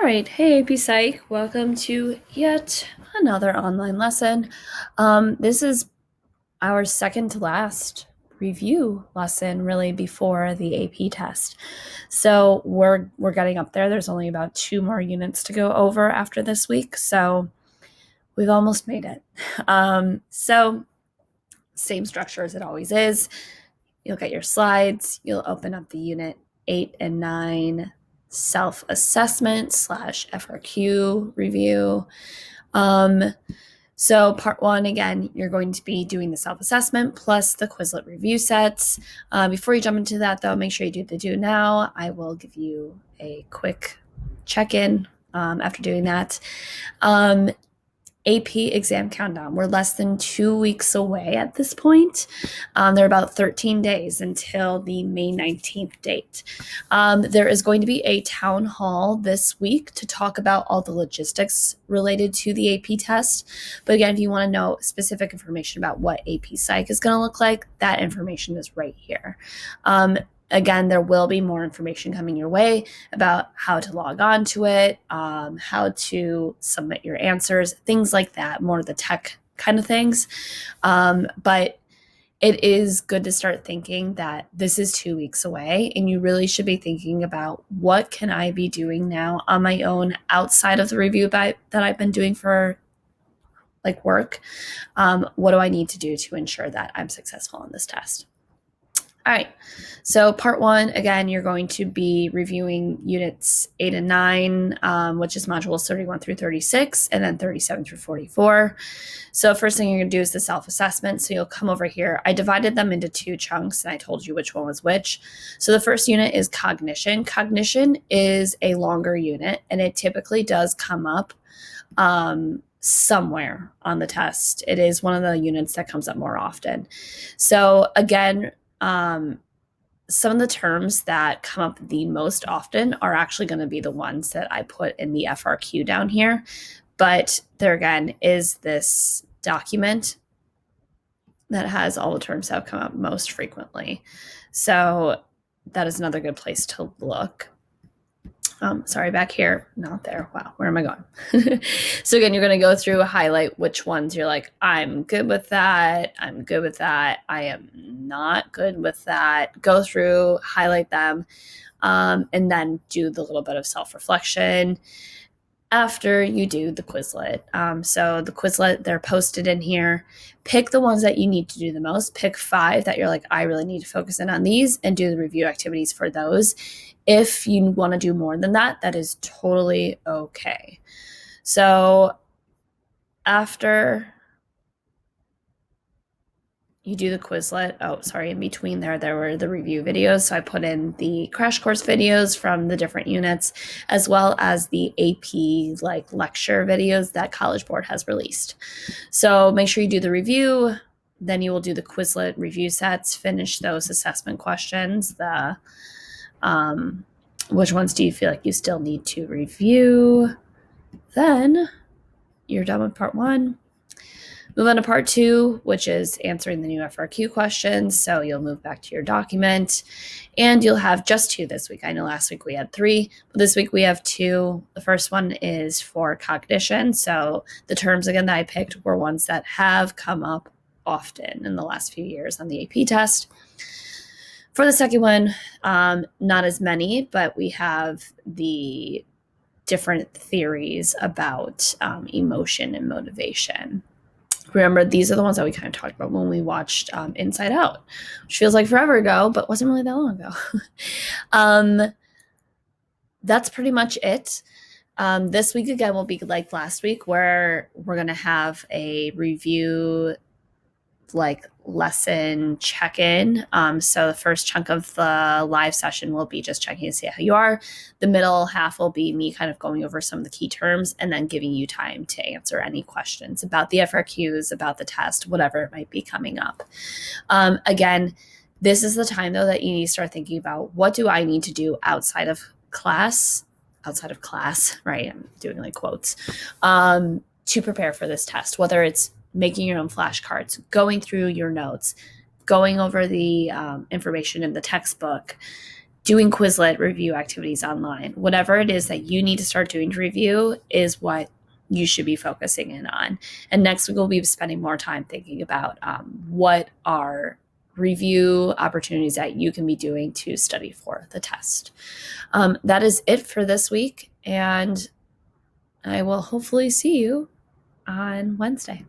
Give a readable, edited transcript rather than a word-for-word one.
right, hey AP Psych, welcome to yet another online lesson. This is our second to last review lesson really before the AP test. So we're getting up there. There's only about 2 more units to go over after this week, so we've almost made it. So same structure as it always is. You'll get your slides, you'll open up the unit 8 and 9 self-assessment / FRQ review. So part 1, again, you're going to be doing the self-assessment plus the Quizlet review sets. Before you jump into that, though, make sure you do the do now. I will give you a quick check-in after doing that. AP exam countdown. We're less than 2 weeks away at this point. There are about 13 days until the May 19th date. There is going to be a town hall this week to talk about all the logistics related to the AP test. But again, if you want to know specific information about what AP Psych is going to look like, that information is right here. Again, there will be more information coming your way about how to log on to it, how to submit your answers, things like that, more of the tech kind of things. But it is good to start thinking that this is 2 weeks away, and you really should be thinking about what can I be doing now on my own outside of the review that I've been doing for like work. What do I need to do to ensure that I'm successful on this test? All right, so part 1, again, you're going to be reviewing units 8 and 9, which is modules 31 through 36, and then 37 through 44. So first thing you're going to do is the self-assessment. So you'll come over here. I divided them into 2 chunks, and I told you which one was which. So the first unit is cognition. Cognition is a longer unit, and it typically does come up somewhere on the test. It is one of the units that comes up more often. So again, some of the terms that come up the most often are actually going to be the ones that I put in the FRQ down here. But there again is this document that has all the terms that have come up most frequently. So that is another good place to look. Sorry, back here, not there. Wow, where am I going? So again, you're going to go through, highlight which ones you're like, I'm good with that. I'm good with that. I am not good with that. Go through, highlight them, and then do the little bit of self-reflection after you do the Quizlet. So the Quizlet, they're posted in here. Pick the ones that you need to do the most. Pick 5 that you're like, I really need to focus in on these, and do the review activities for those. If you want to do more than that, that is totally okay. So after you do the Quizlet, in between there were the review videos. So I put in the crash course videos from the different units, as well as the AP lecture videos that College Board has released. So make sure you do the review, then you will do the Quizlet review sets, finish those assessment questions, which ones do you feel like you still need to review? Then you're done with part 1. Move on to part 2, which is answering the new FRQ questions. So you'll move back to your document, and you'll have just 2 this week. I know last week we had 3, but this week we have 2. The first one is for cognition. So the terms, again, that I picked were ones that have come up often in the last few years on the AP test. For the second one, not as many, but we have the different theories about emotion and motivation. Remember, these are the ones that we kind of talked about when we watched Inside Out, which feels like forever ago, but wasn't really that long ago. That's pretty much it. This week, again, will be like last week, where we're going to have a review lesson check-in. So the first chunk of the live session will be just checking to see how you are. The middle half will be me kind of going over some of the key terms and then giving you time to answer any questions about the FRQs, about the test, whatever it might be coming up. Again, this is the time, though, that you need to start thinking about, what do I need to do outside of class, right? I'm doing quotes, to prepare for this test, whether it's making your own flashcards, going through your notes, going over the information in the textbook, doing Quizlet review activities online. Whatever it is that you need to start doing to review is what you should be focusing in on. And next week we'll be spending more time thinking about what are review opportunities that you can be doing to study for the test. That is it for this week, and I will hopefully see you on Wednesday.